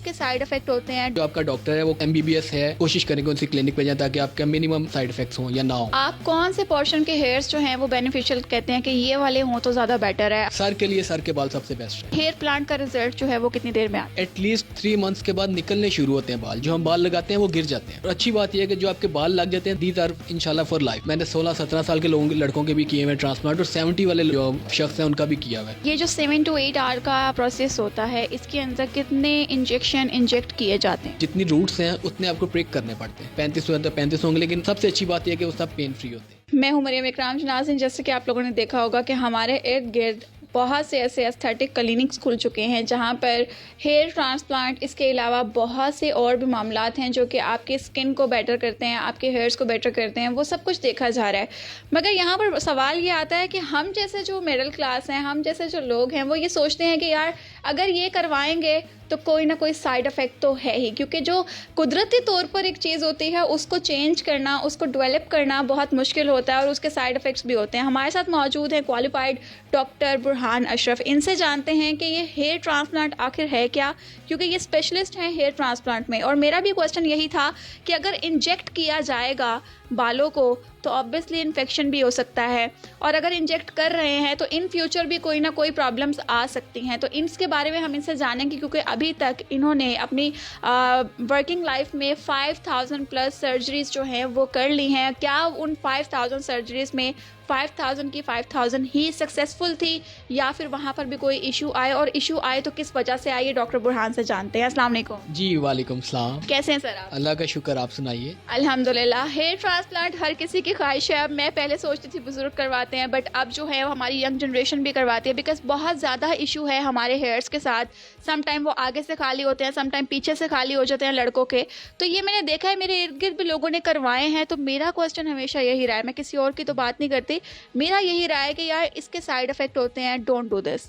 इसके side effect होते हैं? जो आपका डॉक्टर है वो MBBS है, कोशिश करेंगे उनसे क्लिनिक पे जाए ताकि आपका मिनिमम साइड इफेक्ट्स हो या ना हो। आप कौन से पोर्शन के हेयर्स जो हैं वो बेनिफिशियल कहते हैं कि ये वाले हों तो ज्यादा बेटर है? सर के लिए सर के बाल सबसे बेस्ट है। हेयर प्लांट का रिजल्ट जो है वो कितनी देर में आता है? एटलीस्ट 3 मंथ्स के बाद निकलने शुरू होते हैं बाल। जो हम बाल लगाते हैं वो गिर जाते हैं। और अच्छी बात यह है कि जो आपके बाल लग जाते हैं दीज आर इंशाल्लाह फॉर लाइफ। मैंने 16-17 साल के लड़कों के भी किए हुए ट्रांसप्लांट और 70 वाले जो शख्स हैं उनका भी किया हुआ है। ये जो 7 to 8 आवर का प्रोसेस होता है, इसके अंदर कितने इंजेक्शन इंजेक्ट किए जाते हैं? जितनी रूट्स हैं उतने आपको प्रिक करने पड़ते हैं। 35 होंगे, लेकिन सबसे अच्छी बात यह है कि वो सब पेन फ्री होते हैं। मैं हूं मरियम इकराम शनाज़। जैसे कि आप लोगों ने देखा होगा कि हमारे इर्द गिर्द बहुत से ऐसे एस्थेटिक क्लिनिक्स खुल चुके हैं जहां पर हेयर ट्रांसप्लांट, इसके अलावा बहुत से और भी मामलात हैं जो कि आपके स्किन को बेटर करते हैं, आपके हेयर्स को बेटर करते हैं, वो सब कुछ देखा जा रहा है। मगर यहाँ पर सवाल ये आता है कि हम जैसे जो मिडिल क्लास हैं, हम जैसे जो लोग हैं, वो ये सोचते हैं कि यार अगर ये करवाएंगे तो कोई ना कोई साइड इफ़ेक्ट तो है ही, क्योंकि जो कुदरती तौर पर एक चीज़ होती है उसको चेंज करना, उसको डेवलप करना बहुत मुश्किल होता है और उसके साइड इफ़ेक्ट्स भी होते हैं। हमारे साथ मौजूद हैं क्वालिफाइड डॉक्टर बुरहान अशरफ। इनसे जानते हैं कि ये हेयर ट्रांसप्लांट आखिर है क्या, क्योंकि ये स्पेशलिस्ट हैं हेयर ट्रांसप्लांट में। और मेरा भी क्वेश्चन यही था कि अगर इंजेक्ट किया जाएगा बालों को तो ऑब्वियसली इन्फेक्शन भी हो सकता है, और अगर इंजेक्ट कर रहे हैं तो इन फ्यूचर भी कोई ना कोई प्रॉब्लम्स आ सकती हैं। तो इसके बारे में हम इनसे जानेंगे, क्योंकि अभी तक इन्होंने अपनी वर्किंग लाइफ में 5000 प्लस सर्जरीज जो हैं वो कर ली हैं। क्या उन 5000 सर्जरीज में 5000 की 5000 ही सक्सेसफुल थी या फिर वहाँ पर भी कोई इशू आए, और इशू आए तो किस वजह से आए, ये डॉक्टर बुरहान से जानते हैं। अस्सलाम वालेकुम। जी वालेकुम सलाम। कैसे हैं सर आप? अल्लाह का शुक्र, आप सुनाइए। अल्हम्दुलिल्लाह। हेयर ट्रांसप्लांट हर किसी की ख्वाहिश है। मैं पहले सोचती थी बुजुर्ग करवाते हैं, बट अब जो है वो हमारी यंग जनरेशन भी करवाती है, बिकॉज बहुत ज़्यादा इशू है हमारे हेयर्स के साथ। सम टाइम वो आगे से खाली होते हैं, सम टाइम पीछे से खाली हो जाते हैं लड़कों के। तो ये मैंने देखा है, मेरे इर्द गिर्द भी लोगों ने करवाए हैं। तो मेरा क्वेश्चन हमेशा यही रहा है, मैं किसी और की तो बात नहीं करती, मेरा यही रहा है कि यार इसके साइड इफ़ेक्ट होते हैं, डोंट डू दिस।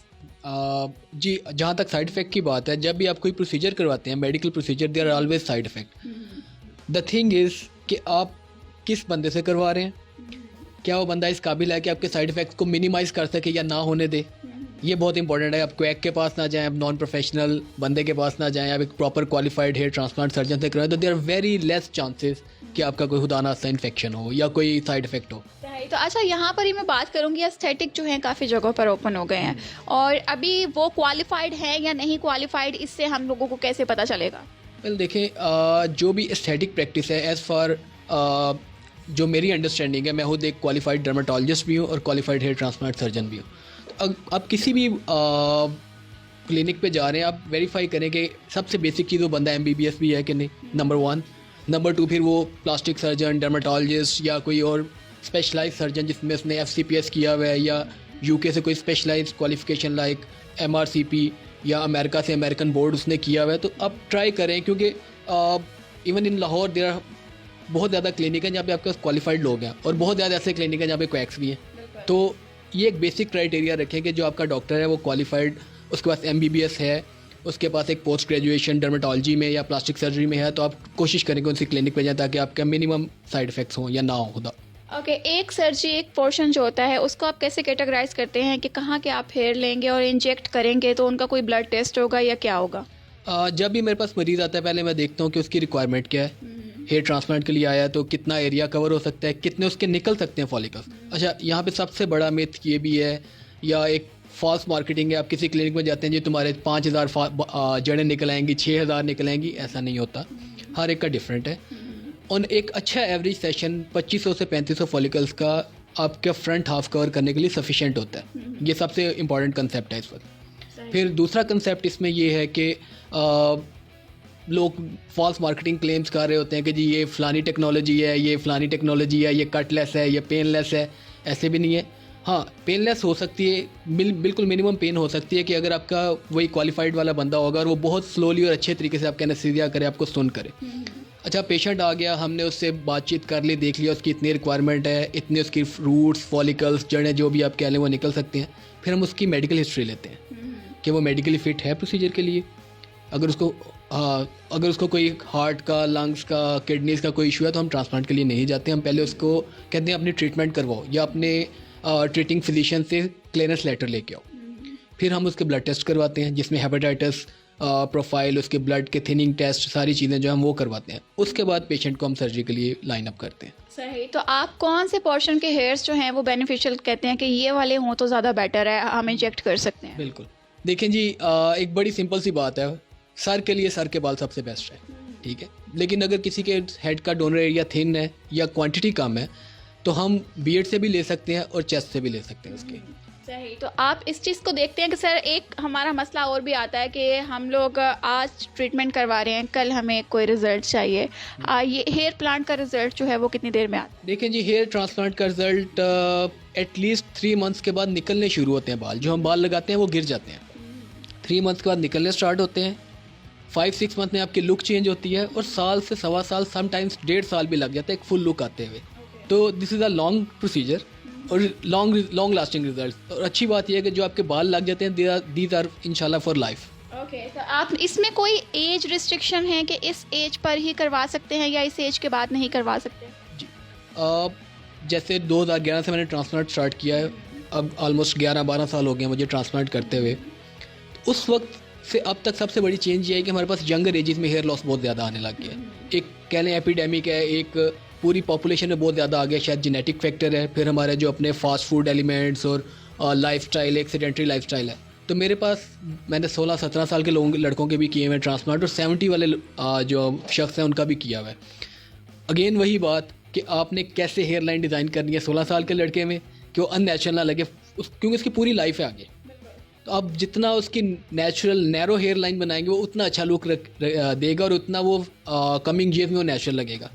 जी, जहाँ तक साइड इफ़ेक्ट की बात है, जब भी आप कोई प्रोसीजर करवाते हैं, medical procedure, there are always side effect. The thing is कि आप किस बंदे से करवा रहे हैं, क्या वो बंदा इस काबिल है कि आपके साइड इफ़ेक्ट्स को मिनिमाइज़ कर सके या ना होने दे। ये बहुत इंपॉर्टेंट है। आप क्वैक के पास ना जाएं, आप नॉन प्रोफेशनल बंदे के पास ना जाएं, आप एक proper qualified hair transplant surgeon से करवाएं, तो there are very less chances कि आपका कोई खुदा ना इन्फेक्शन हो या कोई साइड इफ़ेक्ट हो। तो अच्छा, यहाँ पर ही मैं बात करूँगी, एस्थेटिक जो हैं काफ़ी जगहों पर ओपन हो गए हैं, और अभी वो क्वालिफाइड है या नहीं क्वालिफाइड, इससे हम लोगों को कैसे पता चलेगा? वेल देखें, जो भी एस्थेटिक प्रैक्टिस है, एज़ फार जो मेरी अंडरस्टैंडिंग है, मैं खुद एक क्वालिफाइड डर्माटोलॉजिस्ट भी हूँ और क्वालिफाइड हेयर ट्रांसप्लांट सर्जन भी हूँ। तो आप किसी भी क्लिनिक पे जा रहे हैं, आप वेरीफाई करें कि सबसे बेसिक चीज़ वो बंदा MBBS भी है कि नहीं, नंबर 1। नंबर 2, फिर वो प्लास्टिक सर्जन, डर्माटोलॉजिस्ट या कोई और स्पेशलाइज सर्जन जिसमें उसने FCPS किया हुआ है, या UK से कोई स्पेशलाइज क्वालिफिकेशन लाइक MRCP या अमेरिका से अमेरिकन बोर्ड उसने किया हुआ है। तो आप ट्राई करें, क्योंकि even in Lahore there are बहुत ज़्यादा क्लिनिक हैं जहाँ पे आपके पास क्वालिफाइड लोग हैं, और बहुत ज़्यादा ऐसे क्लिनिक हैं जहाँ पे क्वैक्स भी हैं। तो ये एक बेसिक क्राइटेरिया रखें कि जो आपका डॉक्टर है वो क्वालिफाइड, उसके पास MBBS है, उसके पास एक पोस्ट ग्रेजुएशन डर्माटोलॉजी में या प्लास्टिक सर्जरी में है, तो आप कोशिश करें कि उनसे क्लिनिक पे जाएं ताकि आपका मिनिमम साइड इफ़ेक्ट्स हों या ना हो खुदा। ओके, एक सर्जरी, एक पोर्शन जो होता है उसको आप कैसे कैटेगराइज करते हैं कि कहाँ के आप हेयर लेंगे और इंजेक्ट करेंगे, तो उनका कोई ब्लड टेस्ट होगा या क्या होगा? जब भी मेरे पास मरीज़ आता है, पहले मैं देखता हूँ कि उसकी रिक्वायरमेंट क्या है। हेयर ट्रांसप्लांट के लिए आया तो कितना एरिया कवर हो सकता है, कितने उसके निकल सकते हैं फॉलिकल्स। अच्छा, यहाँ पे सबसे बड़ा मिथ ये भी है, या एक फॉल्स मार्केटिंग है, आप किसी क्लिनिक में जाते हैं जी तुम्हारे 5000 जड़ें निकल आएंगी, 6000 निकल आएंगी, ऐसा नहीं होता। हर एक का डिफरेंट है। और एक अच्छा एवरेज सेशन 2500 से 3500 फॉलिकल्स का आपका फ्रंट हाफ कवर करने के लिए सफिशिएंट होता है। ये सबसे इंपॉर्टेंट कंसेप्ट है इस वक्त। फिर दूसरा कंसेप्ट इसमें ये है कि लोग फॉल्स मार्केटिंग क्लेम्स कर रहे होते हैं कि जी ये फ़लानी टेक्नोलॉजी है, ये फ़लानी टेक्नोलॉजी है, ये कटलेस है, ये पेनलेस है। ऐसे भी नहीं है। हाँ, पेनलेस हो सकती है, बिल्कुल मिनिमम पेन हो सकती है कि अगर आपका वही क्वालिफाइड वाला बंदा होगा और वो बहुत स्लोली और अच्छे तरीके से आपका एनेस्थीसिया करे, आपको सुन करे। अच्छा, पेशेंट आ गया, हमने उससे बातचीत कर ली, देख लिया उसकी इतनी रिक्वायरमेंट है, इतने उसकी रूट्स, फॉलिकल्स, जड़ें जो भी आप कह लें वो निकल सकते हैं। फिर हम उसकी मेडिकल हिस्ट्री लेते हैं कि वो मेडिकली फ़िट है प्रोसीजर के लिए। अगर उसको कोई हार्ट का, लंग्स का, किडनीज़ का कोई इशू है तो हम ट्रांसप्लांट के लिए नहीं जाते। हम पहले उसको कहते हैं अपनी ट्रीटमेंट करवाओ या अपने ट्रीटिंग फिजिशियन से क्लियरेंस लेटर लेके आओ। फिर हम उसके ब्लड टेस्ट करवाते हैं जिसमें हेपेटाइटिस प्रोफाइल, उसके ब्लड के थिनिंग टेस्ट, सारी चीज़ें जो हम वो करवाते हैं। उसके बाद पेशेंट को हम सर्जरी के लिए लाइन अप करते हैं। सही। तो आप कौन से पोर्शन के हेयर्स जो हैं वो बेनिफिशियल कहते हैं कि ये वाले हों तो ज़्यादा बेटर है, हम इंजेक्ट कर सकते हैं? बिल्कुल, देखें जी, एक बड़ी सिंपल सी बात है, सर के लिए सर के बाल सबसे बेस्ट है, ठीक है। लेकिन अगर किसी के हेड का डोनर एरिया थिन है या क्वांटिटी कम है तो हम बियर्ड से भी ले सकते हैं और चेस्ट से भी ले सकते हैं उसके। सही। तो आप इस चीज़ को देखते हैं कि सर एक हमारा मसला और भी आता है कि हम लोग आज ट्रीटमेंट करवा रहे हैं, कल हमें कोई रिजल्ट चाहिए। ये हेयर प्लांट का रिजल्ट जो है वो कितनी देर में आता है? देखें जी, हेयर ट्रांसप्लांट का रिजल्ट एटलीस्ट 3 मंथ्स के बाद निकलने शुरू होते हैं बाल। जो हम बाल लगाते हैं वो गिर जाते हैं, 3 मंथ्स के बाद निकलने स्टार्ट होते हैं। 5-6 मंथ में आपकी लुक चेंज होती है और साल से सवा साल, समटाइम्स 1.5 साल भी लग जाता है एक फुल लुक आते हुए। तो this is a long procedure और लॉन्ग लास्टिंग रिजल्ट। और अच्छी बात यह है कि जो आपके बाल लग जाते हैं दीज आर इंशाल्लाह फॉर लाइफ। ओके। तो आप इसमें कोई एज रिस्ट्रिक्शन है कि इस एज पर ही करवा सकते हैं या इस एज के बाद नहीं करवा सकते? जी, जैसे 2011 से मैंने ट्रांसप्लांट स्टार्ट किया है, अब ऑलमोस्ट 11-12 साल हो गए मुझे ट्रांसप्लांट करते हुए। तो उस वक्त से अब तक सबसे बड़ी चेंज ये है कि हमारे पास यंगर एजेस में हेयर लॉस बहुत ज़्यादा आने लग गया है। एक कह लें एपिडेमिक है, एक पूरी पॉपुलेशन में बहुत ज़्यादा आ गया, शायद जेनेटिक फैक्टर है, फिर हमारे जो अपने फास्ट फूड एलिमेंट्स और लाइफस्टाइल, एक सेडेंटरी लाइफस्टाइल है। तो मेरे पास मैंने 16-17 साल के लड़कों के भी किए हुए ट्रांसप्लांट और 70 वाले जो शख्स हैं उनका भी किया हुआ है। अगेन वही बात कि आपने कैसे हेयर लाइन डिज़ाइन करनी है 16 साल के लड़के में कि वो अननेचुरल ना लगे, क्योंकि उसकी पूरी लाइफ है आगे। तो आप जितना उसकी नेचुरल नैरो हेयर लाइन बनाएंगे वो उतना अच्छा लुक देगा और उतना वो कमिंग ईयर्स में वो नेचुरल लगेगा।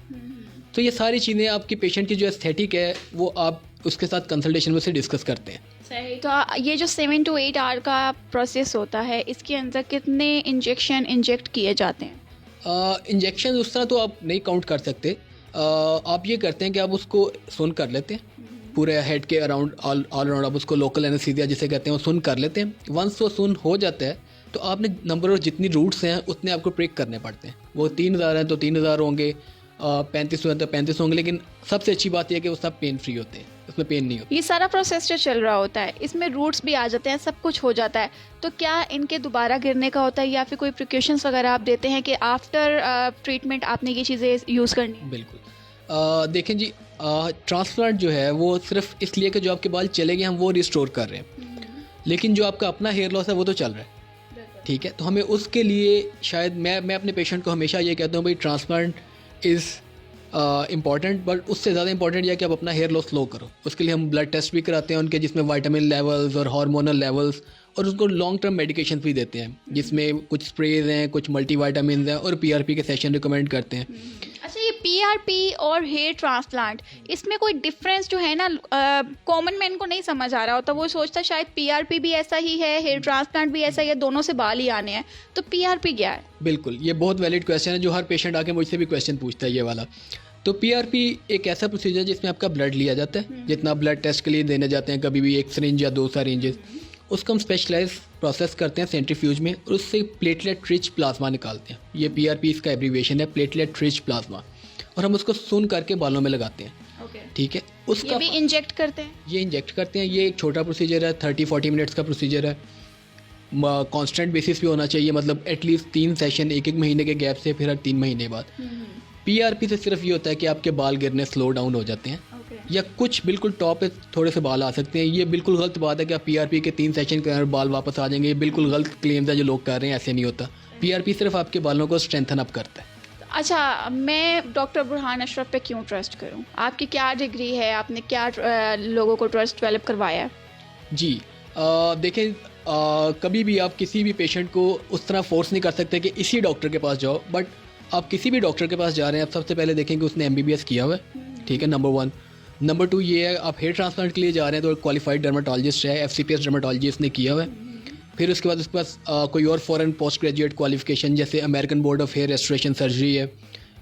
तो ये सारी चीज़ें आपकी पेशेंट की जो एस्थेटिक है वो आप उसके साथ कंसल्टेशन में से डिस्कस करते हैं। सही। तो ये जो 7 to 8 आवर का प्रोसेस होता है, इसके अंदर कितने इंजेक्शन इंजेक्ट किए जाते हैं? इंजेक्शन उस तरह तो आप नहीं काउंट कर सकते। आप ये करते हैं कि आप उसको सुन कर लेते हैं, पूरे हेड के अराउंड ऑल अराउंड आप उसको लोकल एनेस्थीसिया जिसे कहते हैं वो सुन कर लेते हैं। वंस वो सुन हो जाता है तो आपने नंबर और जितनी रूट्स हैं उतने आपको प्रिक करने पड़ते हैं। वो 3000 हैं तो 3000 होंगे, 35 हैं तो 35 होंगे। लेकिन सबसे अच्छी बात यह है कि वो सब पेन फ्री होते हैं, उसमें पेन नहीं होता। ये सारा प्रोसेस जो चल रहा होता है इसमें रूट्स भी आ जाते हैं, सब कुछ हो जाता है, तो क्या इनके दोबारा गिरने का होता है या फिर कोई प्रिकॉशंस वगैरह आप देते हैं कि आफ्टर ट्रीटमेंट आपने ये चीज़ें यूज़ करनी है? बिल्कुल। देखें जी, ट्रांसप्लांट जो है वो सिर्फ इसलिए कि जो आपके बाल चले गए हम वो रिस्टोर कर रहे हैं, लेकिन जो आपका अपना हेयर लॉस है वो तो चल रहा है, ठीक है। तो हमें उसके लिए शायद मैं अपने पेशेंट को हमेशा ये कहता हूँ भाई ट्रांसप्लांट इज़ इम्पॉर्टेंट, बट उससे ज़्यादा इंपॉर्टेंट यह कि आप अपना हेयर लॉस लो करो। उसके लिए हम ब्लड टेस्ट भी कराते हैं उनके, जिसमें विटामिन लेवल्स और हार्मोनल लेवल्स, और उसको लॉन्ग टर्म मेडिकेशन भी देते हैं जिसमें कुछ स्प्रेज हैं, कुछ मल्टीविटामिन हैं और पीआरपी के सेशन रिकमेंड करते हैं। अच्छा, ये पीआरपी और हेयर ट्रांसप्लांट, इसमें कोई डिफरेंस जो है ना कॉमन मैन को नहीं समझ आ रहा होता, वो सोचता शायद पीआरपी भी ऐसा ही है, हेयर ट्रांसप्लांट भी ऐसा ही है, दोनों से बाल ही आने हैं, तो पीआरपी क्या है? बिल्कुल, ये बहुत वैलिड क्वेश्चन है जो हर पेशेंट आके मुझसे भी क्वेश्चन पूछता है ये वाला। तो पीआरपी एक ऐसा प्रोसीजर जिसमें आपका ब्लड लिया जाता है, जितना ब्लड टेस्ट के लिए देने जाते हैं कभी भी 1 सिरिंज या 2 सिरिंजेस, उसको हम स्पेशलाइज प्रोसेस करते हैं सेंट्रीफ्यूज में और उससे प्लेटलेट रिच प्लाज्मा निकालते हैं। ये पीआरपी इसका एब्रीविएशन है, प्लेटलेट रिच प्लाज्मा, और हम उसको सुन करके बालों में लगाते हैं, ठीक है। उसका ये भी इंजेक्ट करते हैं? ये इंजेक्ट करते हैं। ये एक छोटा प्रोसीजर है, 30-40 मिनट्स का प्रोसीजर है, कांस्टेंट बेसिस पे होना चाहिए, मतलब एटलीस्ट 3 सेशन 1-1 महीने के गैप से, फिर हर 3 महीने बाद। पीआरपी से सिर्फ ये होता है कि आपके बाल गिरने स्लो डाउन हो जाते हैं, या कुछ बिल्कुल टॉप पे थोड़े से बाल आ सकते हैं। ये बिल्कुल गलत बात है कि आप पीआरपी के 3 सेशन के अंदर बाल वापस आ जाएंगे, ये बिल्कुल गलत क्लेम्स है जो लोग कर रहे हैं, ऐसे नहीं होता। पीआरपी सिर्फ आपके बालों को स्ट्रेंथन अप करता है। अच्छा, मैं डॉक्टर बुरहान अशरफ पे क्यों ट्रस्ट करूं? आपकी क्या डिग्री है, आपने क्या लोगों को ट्रस्ट डेवलप करवाया है? जी, देखें, कभी भी आप किसी भी पेशेंट को उस तरह फोर्स नहीं कर सकते कि इसी डॉक्टर के पास जाओ, बट आप किसी भी डॉक्टर के पास जा रहे हैं, आप सबसे पहले देखेंगे उसने एमबीबीएस किया हुआ है, ठीक है, नंबर 1। नंबर 2 ये है, आप हेयर ट्रांसप्लांट के लिए जा रहे हैं तो क्वालिफाइड डर्माटोलॉजिस्ट है, एफसीपीएस डर्माटोलॉजिस्ट ने किया हुआ है। फिर उसके बाद उसके पास कोई और फॉरेन पोस्ट ग्रेजुएट क्वालिफिकेशन जैसे American board of hair restoration surgery है,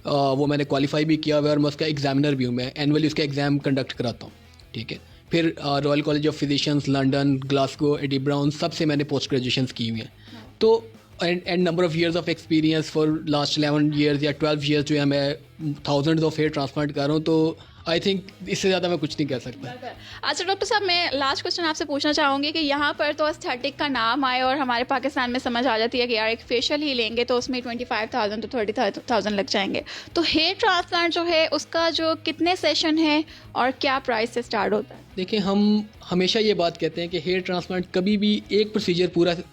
वो मैंने क्वालिफाई भी किया हुआ है और मैं उसका एग्जामिनर भी हूँ, मैं एनुअली उसका एग्ज़ाम कंडक्ट कराता हूँ, ठीक है। फिर royal college of physicians London, Glasgow, एडी ब्राउन, सबसे मैंने पोस्ट ग्रेजुएशन की हुई हैं। तो and number of years of experience for last 11 years या 12 ईयर्स जो है मैं थाउजेंड्स ऑफ हेयर ट्रांसप्लांट कर रहा हूँ। तो आई थिंक इससे ज़्यादा मैं कुछ नहीं कह सकता। अच्छा डॉक्टर साहब, मैं लास्ट क्वेश्चन आपसे पूछना चाहूँगी कि यहाँ पर तो एस्थेटिक का नाम आए और हमारे पाकिस्तान में समझ आ जाती है कि यार एक फेशियल ही लेंगे तो उसमें 25,000 to 30,000 लग जाएंगे। तो हेयर ट्रांसप्लांट जो है उसका जो कितने सेशन है और क्या प्राइस से स्टार्ट होता है? देखिए, हम हमेशा ये बात कहते हैं कि हेयर ट्रांसप्लांट कभी भी एक प्रोसीजर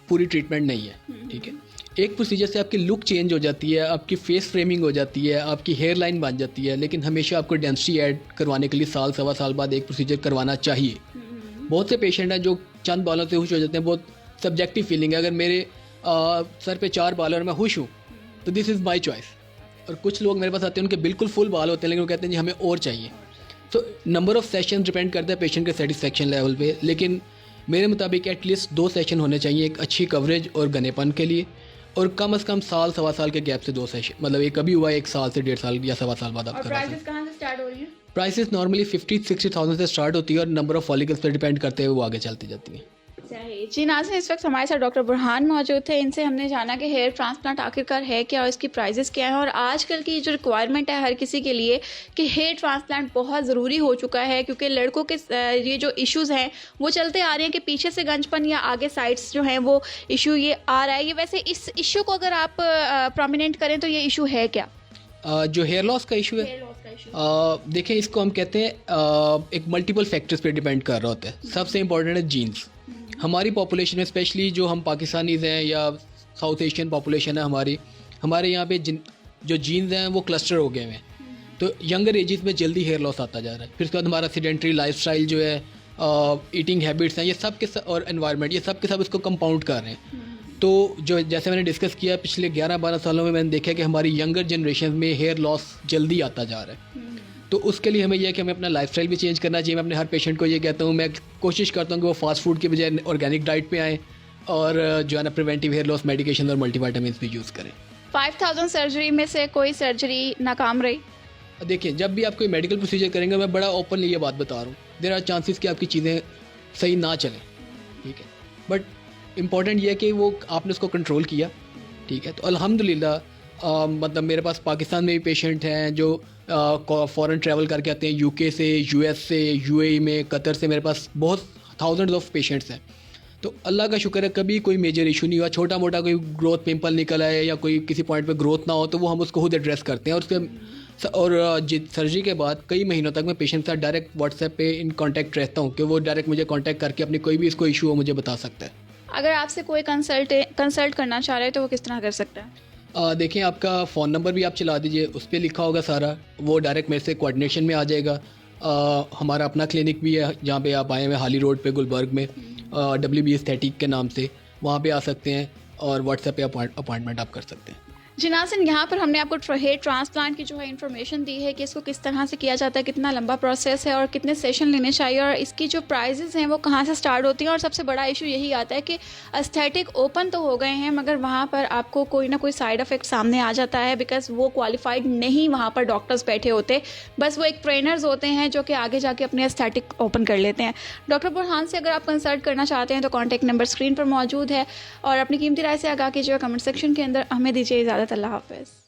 पूरी ट्रीटमेंट नहीं है, ठीक है। एक प्रोसीजर से आपकी लुक चेंज हो जाती है, आपकी फेस फ्रेमिंग हो जाती है, आपकी हेयर लाइन बन जाती है, लेकिन हमेशा आपको डेंसिटी ऐड करवाने के लिए साल सवा साल बाद एक प्रोसीजर करवाना चाहिए। बहुत से पेशेंट हैं जो चंद बालों से खुश हो जाते हैं, बहुत सब्जेक्टिव फीलिंग है। अगर मेरे सर पे 4 बाल और मैं खुश हूँ तो दिस इज़ माई चॉइस। और कुछ लोग मेरे पास आते हैं, उनके बिल्कुल फुल बाल होते हैं लेकिन वो कहते हैं जी हमें और चाहिए। तो नंबर ऑफ़ सेशन डिपेंड करता है पेशेंट के सेटिस्फेक्शन लेवल पे, लेकिन मेरे मुताबिक एटलीस्ट 2 सेशन होने चाहिए एक अच्छी कवरेज और घनेपन के लिए, और कम से कम साल सवा साल के गैप से 2 सेशन, मतलब एक कभी हुआ 1 साल से 1.5 साल या सवा साल बाद आप करा सकते हैं। प्राइसेस कहाँ से स्टार्ट हो रही है? प्राइसेस नॉर्मली 50-60,000 से स्टार्ट होती है और नंबर ऑफ़ फॉलिकल्स पर डिपेंड करते हुए वो आगे चलती जाती हैं। जी नाज़रीन, इस वक्त हमारे साथ डॉक्टर बुरहान मौजूद थे। इनसे हमने जाना कि हेयर ट्रांसप्लांट आखिरकार है क्या और इसकी प्राइजेस क्या हैं, और आजकल की जो रिक्वायरमेंट है हर किसी के लिए कि हेयर ट्रांसप्लांट बहुत ज़रूरी हो चुका है, क्योंकि लड़कों के ये जो इश्यूज़ हैं वो चलते आ रहे हैं कि पीछे से गंजपन या आगे साइड्स जो हैं वो इशू ये आ रहा है। ये वैसे इस इशू को अगर आप प्रोमिनेंट करें तो ये इशू है क्या? जो हेयर लॉस का इशू है, देखें इसको हम कहते हैं एक मल्टीपल फैक्टर्स पे डिपेंड कर रहा होता है। सबसे इम्पोर्टेंट है जीन्स। हमारी पॉपुलेशन में स्पेशली जो हम पाकिस्तानीज़ हैं या साउथ एशियन पॉपुलेशन है हमारे यहाँ पे जो जीन्स हैं वो क्लस्टर हो गए हैं, तो यंगर एजेस में जल्दी हेयर लॉस आता जा रहा है। फिर उसके बाद हमारा सीडेंटरी लाइफस्टाइल जो है, ईटिंग हैबिट्स हैं, ये सब के और एनवायरनमेंट, ये सब के सब इसको कंपाउंड कर रहे हैं। तो जो जैसे मैंने डिस्कस किया, पिछले 11-12 सालों में मैंने देखा कि हमारी यंगर जनरेशन में हेयर लॉस जल्दी आता जा रहा है। तो उसके लिए हमें यह है कि हमें अपना लाइफस्टाइल भी चेंज करना चाहिए। मैं अपने हर पेशेंट को ये कहता हूँ, मैं कोशिश करता हूँ कि वो फास्ट फूड के बजाय ऑर्गेनिक डाइट पे आएँ और जो है ना प्रिवेंटिव हेयर लॉस मेडिकेशन और मल्टीविटामिन्स भी यूज़ करें। 5,000 सर्जरी में से कोई सर्जरी नाकाम रही? देखिए, जब भी आप कोई मेडिकल प्रोसीजर करेंगे, मैं बड़ा ओपनली ये बात बता रहा हूँ, देयर आर चांसेस कि आपकी चीज़ें सही ना चलें, ठीक है, बट इम्पॉर्टेंट ये है कि वो आपने उसको कंट्रोल किया, ठीक है। तो अल्हम्दुलिल्लाह मतलब मेरे पास पाकिस्तान में भी पेशेंट हैं जो फ़ॉरेन ट्रैवल करके आते हैं, यूके से, यूएस से, यूएई में, कतर से, मेरे पास बहुत थाउजेंड्स ऑफ पेशेंट्स हैं। तो अल्लाह का शुक्र है कभी कोई मेजर इशू नहीं हुआ। छोटा मोटा कोई ग्रोथ पिंपल निकल आए या कोई किसी पॉइंट पे ग्रोथ ना हो तो वो हम उसको खुद एड्रेस करते हैं, और सर्जरी के बाद कई महीनों तक मैं पेशेंट के साथ डायरेक्ट व्हाट्सएप पे इन कांटेक्ट रहता हूँ कि वो डायरेक्ट मुझे कांटेक्ट करके अपनी कोई भी इसको इशू हो मुझे बता सकता है। अगर आपसे कोई कंसल्ट करना चाह रहे हैं तो वो किस तरह कर सकता है? देखें, आपका फ़ोन नंबर भी आप चला दीजिए, उस पर लिखा होगा सारा, वो डायरेक्ट मेरे से कोऑर्डिनेशन में आ जाएगा। हमारा अपना क्लिनिक भी है जहाँ पे आप आए हुए हाली रोड पे गुलबर्ग में, WB एस्थेटिक के नाम से, वहाँ पे आ सकते हैं और व्हाट्सएप पे अपॉइंटमेंट आप कर सकते हैं। जी नाज़रीन, यहाँ पर हमने आपको हेयर ट्रांसप्लांट की जो है इन्फॉर्मेशन दी है कि इसको किस तरह से किया जाता है, कितना लंबा प्रोसेस है और कितने सेशन लेने चाहिए, और इसकी जो प्राइजेस हैं वो कहाँ से स्टार्ट होती हैं। और सबसे बड़ा इशू यही आता है कि एस्थेटिक ओपन तो हो गए हैं मगर वहाँ पर आपको कोई ना कोई साइड इफ़ेक्ट सामने आ जाता है, बिकॉज वो क्वालिफाइड नहीं वहाँ पर डॉक्टर्स बैठे होते, बस वो एक ट्रेनर्स होते हैं जो कि आगे जाके अपने एस्थेटिक ओपन कर लेते हैं। डॉक्टर बुरहान से अगर आप कंसल्ट करना चाहते हैं तो कॉन्टैक्ट नंबर स्क्रीन पर मौजूद है, और अपनी कीमती राय से आगाह कीजिएगा कमेंट सेक्शन के अंदर। हमें दीजिए इजाज़त। अल्लाह हाफ़िज़।